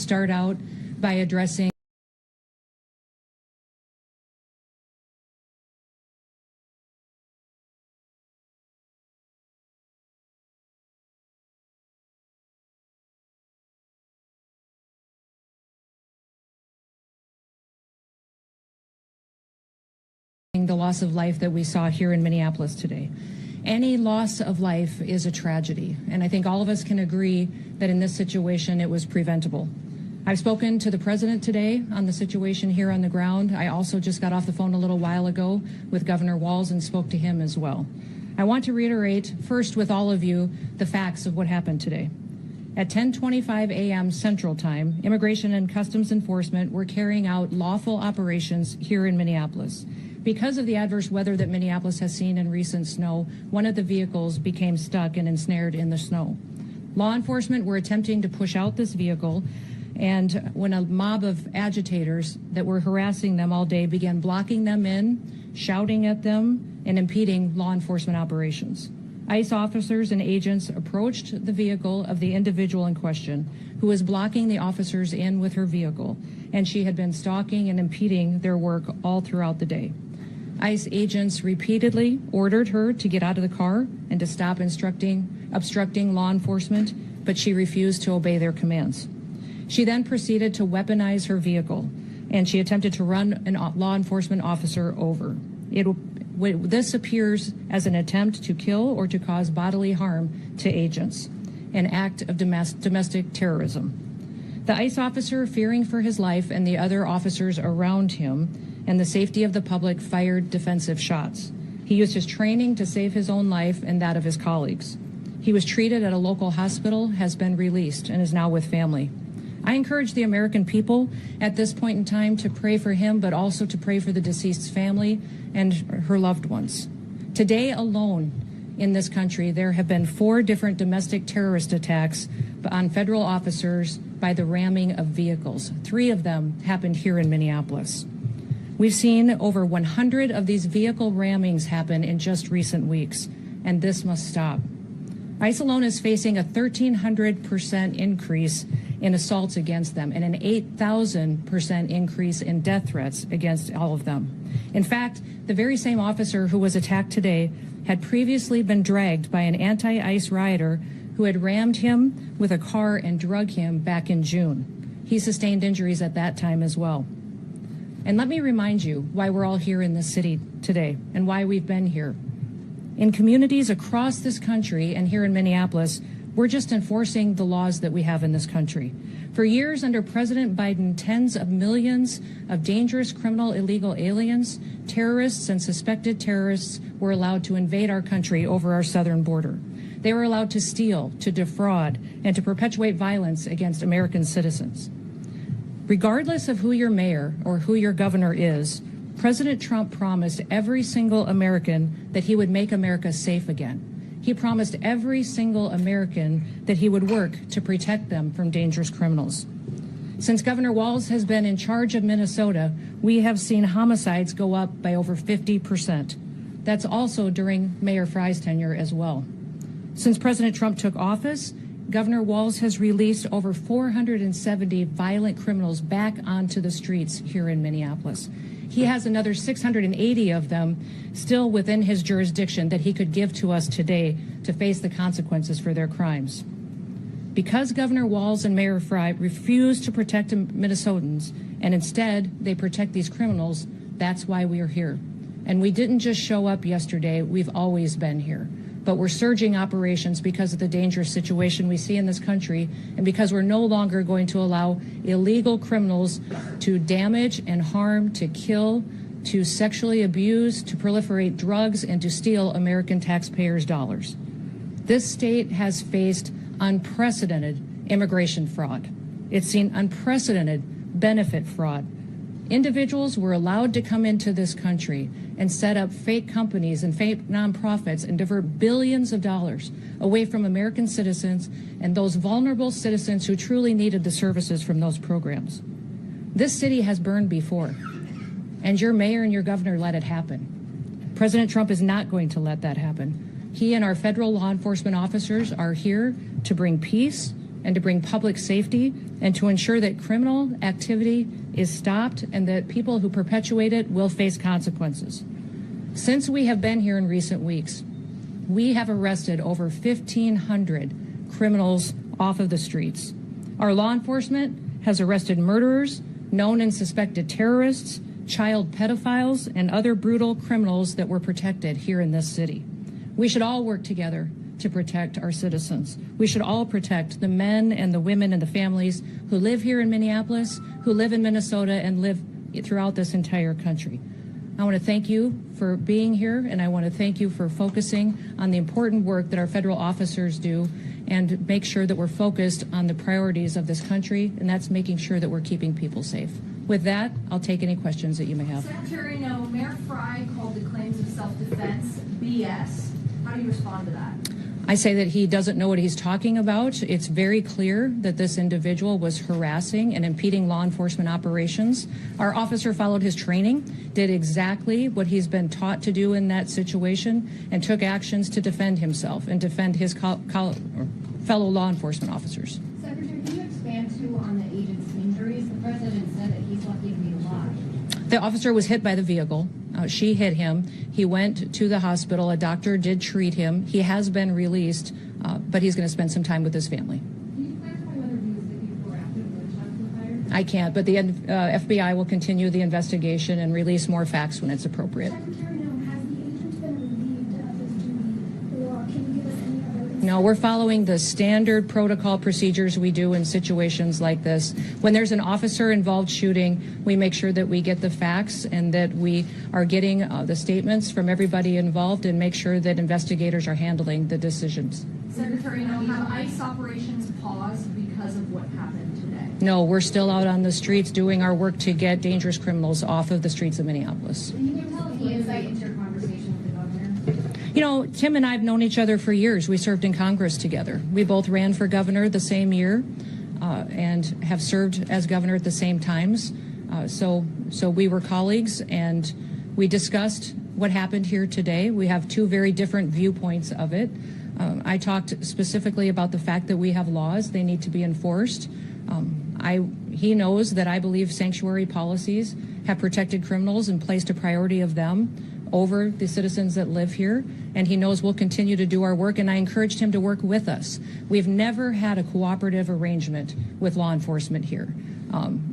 start out by addressing the loss of life that we saw here in Minneapolis today. Any loss of life is a tragedy, and I think all of us can agree that in this situation it was preventable. I've spoken to the president today on the situation here on the ground. I also just got off the phone a little while ago with Governor Walz and spoke to him as well. I want to reiterate first with all of you the facts of what happened today. At 10:25 a.m. Central Time, Immigration and Customs Enforcement were carrying out lawful operations here in Minneapolis. Because of the adverse weather that Minneapolis has seen in recent snow, one of the vehicles became stuck and ensnared in the snow. Law enforcement were attempting to push out this vehicle, and when a mob of agitators that were harassing them all day began blocking them in, shouting at them, and impeding law enforcement operations. ICE officers and agents approached the vehicle of the individual in question, who was blocking the officers in with her vehicle, and she had been stalking and impeding their work all throughout the day. ICE agents repeatedly ordered her to get out of the car and to stop obstructing law enforcement, but she refused to obey their commands. She then proceeded to weaponize her vehicle, and she attempted to run a law enforcement officer over. This appears as an attempt to kill or to cause bodily harm to agents, an act of domestic terrorism. The ICE officer, fearing for his life and the other officers around him and the safety of the public, fired defensive shots. He used his training to save his own life and that of his colleagues. He was treated at a local hospital, has been released, and is now with family. I encourage the American people at this point in time to pray for him, but also to pray for the deceased's family and her loved ones. Today alone in this country, there have been 4 different domestic terrorist attacks on federal officers by the ramming of vehicles. 3 of them happened here in Minneapolis. We've seen over 100 of these vehicle rammings happen in just recent weeks, and this must stop. ICE alone is facing a 1,300% increase in assaults against them and an 8,000% increase in death threats against all of them. In fact, the very same officer who was attacked today had previously been dragged by an anti-ICE rioter who had rammed him with a car and drug him back in June. He sustained injuries at that time as well. And let me remind you why we're all here in this city today and why we've been here. In communities across this country and here in Minneapolis, we're just enforcing the laws that we have in this country. For years under President Biden, tens of millions of dangerous criminal illegal aliens, terrorists, and suspected terrorists were allowed to invade our country over our southern border. They were allowed to steal, to defraud, and to perpetuate violence against American citizens. Regardless of who your mayor or who your governor is, President Trump promised every single American that he would make America safe again. He promised every single American that he would work to protect them from dangerous criminals. Since Governor Walz has been in charge of Minnesota, we have seen homicides go up by over 50%. That's also during Mayor Frye's tenure as well. Since President Trump took office, Governor Walz has released over 470 violent criminals back onto the streets here in Minneapolis. He has another 680 of them still within his jurisdiction that he could give to us today to face the consequences for their crimes. Because Governor Walz and Mayor Frye refuse to protect Minnesotans and instead they protect these criminals, that's why we are here. And we didn't just show up yesterday, we've always been here. But we're surging operations because of the dangerous situation we see in this country and because we're no longer going to allow illegal criminals to damage and harm, to kill, to sexually abuse, to proliferate drugs, and to steal American taxpayers' dollars. This state has faced unprecedented immigration fraud. It's seen unprecedented benefit fraud. Individuals were allowed to come into this country and set up fake companies and fake nonprofits and divert billions of dollars away from American citizens and those vulnerable citizens who truly needed the services from those programs. This city has burned before, and your mayor and your governor let it happen. President Trump is not going to let that happen. He and our federal law enforcement officers are here to bring peace, and to bring public safety and to ensure that criminal activity is stopped and that people who perpetuate it will face consequences. Since we have been here in recent weeks, we have arrested over 1,500 criminals off of the streets. Our law enforcement has arrested murderers, known and suspected terrorists, child pedophiles, and other brutal criminals that were protected here in this city. We should all work together to protect our citizens. We should all protect the men and the women and the families who live here in Minneapolis, who live in Minnesota, and live throughout this entire country. I want to thank you for being here, and I want to thank you for focusing on the important work that our federal officers do and make sure that we're focused on the priorities of this country, and that's making sure that we're keeping people safe. With that, I'll take any questions that you may have. Secretary, no, Mayor Fry called the claims of self-defense BS. How do you respond to that? I say that he doesn't know what he's talking about. It's very clear that this individual was harassing and impeding law enforcement operations. Our officer followed his training, did exactly what he's been taught to do in that situation, and took actions to defend himself and defend his fellow law enforcement officers. Secretary, can you expand too on the agent's injuries? The president said that he's lucky to be alive. The officer was hit by the vehicle. She hit him. He went to the hospital. A doctor did treat him. He has been released, but he's going to spend some time with his family. Can you clarify whether he was hit before or after the gunshots were fired? I can't, but the FBI will continue the investigation and release more facts when it's appropriate. Secretary, no, has the agent been relieved of his duty, or can you give us any other insight? No, we're following the standard protocol procedures we do in situations like this. When there's an officer-involved shooting, we make sure that we get the facts and that we are getting the statements from everybody involved and make sure that investigators are handling the decisions. Secretary, no, have ICE operations paused because of what happened today? No, we're still out on the streets doing our work to get dangerous criminals off of the streets of Minneapolis. Can you tell us any insight into your conversation with the governor? You know, Tim and I have known each other for years. We served in Congress together. We both ran for governor the same year and have served as governor at the same times. So we were colleagues, and we discussed what happened here today. We have two very different viewpoints of it. I talked specifically about the fact that we have laws. They need to be enforced. He knows that I believe sanctuary policies have protected criminals and placed a priority of them over the citizens that live here, and he knows we'll continue to do our work, and I encouraged him to work with us. We've never had a cooperative arrangement with law enforcement here.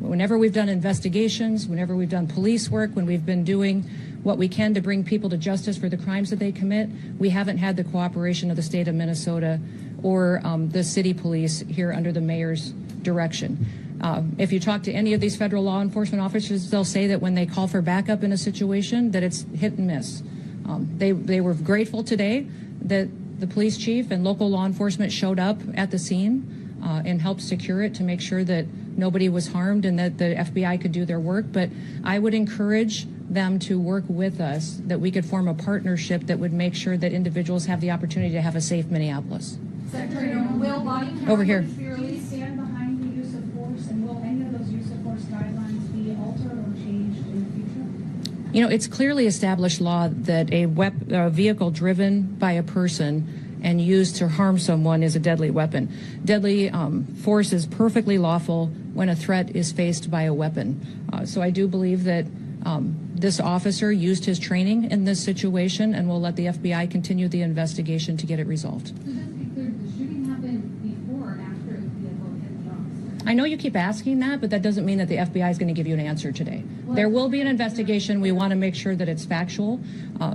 Whenever we've done investigations, whenever we've done police work, when we've been doing what we can to bring people to justice for the crimes that they commit, we haven't had the cooperation of the state of Minnesota or the city police here under the mayor's direction. If you talk to any of these federal law enforcement officers, they'll say that when they call for backup in a situation, that it's hit and miss. They were grateful today that the police chief and local law enforcement showed up at the scene and helped secure it to make sure that nobody was harmed and that the FBI could do their work. But I would encourage them to work with us, that we could form a partnership that would make sure that individuals have the opportunity to have a safe Minneapolis. Secretary, no, will body cameras Over here. be released? Stand behind the use of force, and will any of those use of force guidelines be altered or changed in the future? You know, it's clearly established law that a vehicle driven by a person and used to harm someone is a deadly weapon. Deadly force is perfectly lawful when a threat is faced by a weapon. So I do believe that this officer used his training in this situation, and we'll let the FBI continue the investigation to get it resolved. So just to be clear, did the shooting happen before or after the vehicle hit the officer? I know you keep asking that, but that doesn't mean that the FBI is going to give you an answer today. There will be an investigation. We want to make sure that it's factual.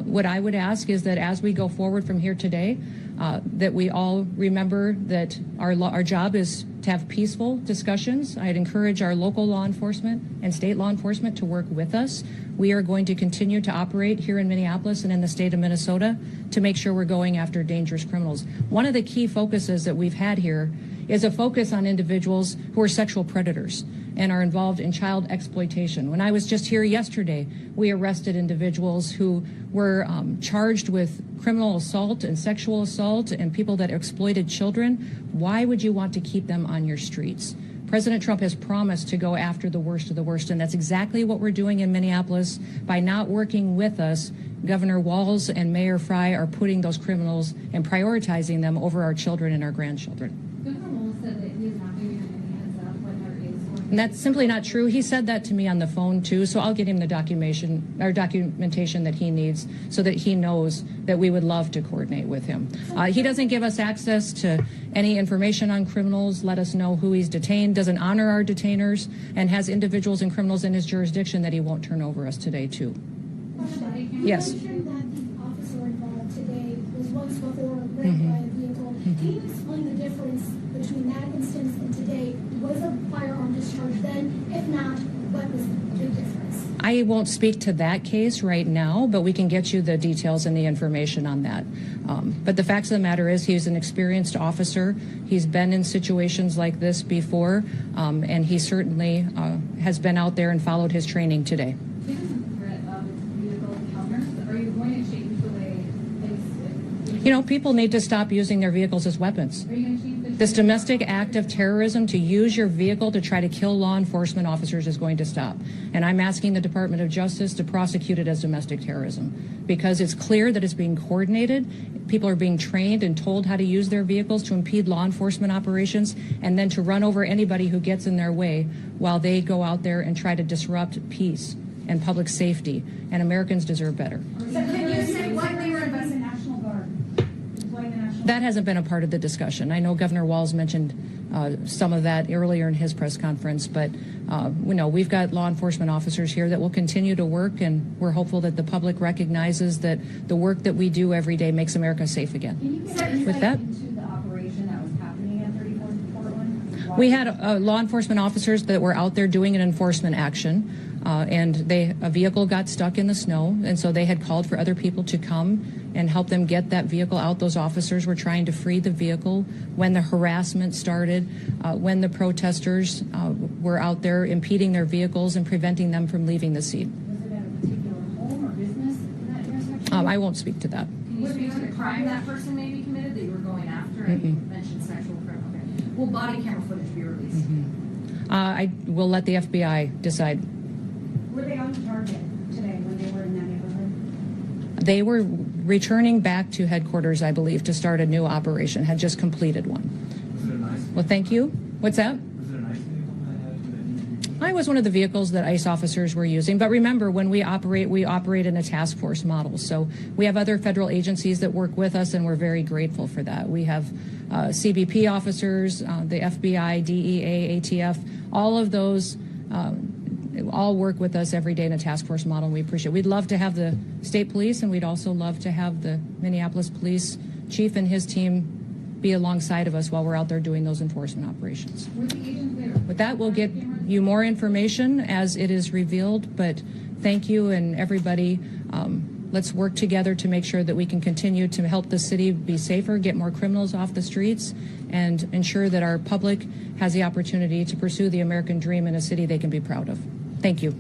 What I would ask is that as we go forward from here today, that we all remember that our job is to have peaceful discussions. I'd encourage our local law enforcement and state law enforcement to work with us. We are going to continue to operate here in Minneapolis and in the state of Minnesota to make sure we're going after dangerous criminals. One of the key focuses that we've had here is a focus on individuals who are sexual predators and are involved in child exploitation. When I was just here yesterday, we arrested individuals who were charged with criminal assault and sexual assault and people that exploited children. Why would you want to keep them on your streets? President Trump has promised to go after the worst of the worst, and that's exactly what we're doing in Minneapolis. By not working with us, Governor Walz and Mayor Fry are putting those criminals and prioritizing them over our children and our grandchildren. Governor Walz said that he And that's simply not true. He said that to me on the phone too, so I'll get him the documentation that he needs so that he knows that we would love to coordinate with him. He doesn't give us access to any information on criminals, let us know who he's detained, doesn't honor our detainers, and has individuals and criminals in his jurisdiction that he won't turn over us today too. Yes. You mentioned that the officer involved today was once before raped by a vehicle. Can you explain the difference between that instance and today? Was a firearm discharged then? If not, what was the difference? I won't speak to that case right now, but we can get you the details and the information on that. But the facts of the matter is he's an experienced officer. He's been in situations like this before, and he certainly has been out there and followed his training today. You know, people need to stop using their vehicles as weapons. This domestic act of terrorism to use your vehicle to try to kill law enforcement officers is going to stop. And I'm asking the Department of Justice to prosecute it as domestic terrorism because it's clear that it's being coordinated. People are being trained and told how to use their vehicles to impede law enforcement operations and then to run over anybody who gets in their way while they go out there and try to disrupt peace and public safety. And Americans deserve better. Can you say what they were investigating? That hasn't been a part of the discussion. I know Governor Walz mentioned some of that earlier in his press conference, but we've got law enforcement officers here that will continue to work, and we're hopeful that the public recognizes that the work that we do every day makes America safe again. Can you get With that, into the operation that was happening at 34th Portland? we had law enforcement officers that were out there doing an enforcement action, and a vehicle got stuck in the snow, and so they had called for other people to come and help them get that vehicle out. Those officers were trying to free the vehicle when the harassment started, when the protesters were out there impeding their vehicles and preventing them from leaving the scene. Was it at a particular home or business in that intersection? I won't speak to that. Can you speak to the crime that person may be committed that you were going after? And you mentioned sexual crime. Okay. Will body camera footage be released? I will let the FBI decide. Were they on target today when they were in that neighborhood? They were returning back to headquarters, I believe, to start a new operation, had just completed one. Was it a nice? Well, thank you. What's that? Was it a nice vehicle that had? I was one of the vehicles that ICE officers were using. But remember, when we operate in a task force model. So we have other federal agencies that work with us, and we're very grateful for that. We have CBP officers, the FBI, DEA, ATF, all of those all work with us every day in a task force model, and we appreciate it. We'd love to have the state police, and we'd also love to have the Minneapolis police chief and his team be alongside of us while we're out there doing those enforcement operations. With that, we'll get you more information as it is revealed, but thank you and everybody. Let's work together to make sure that we can continue to help the city be safer, get more criminals off the streets, and ensure that our public has the opportunity to pursue the American dream in a city they can be proud of. Thank you.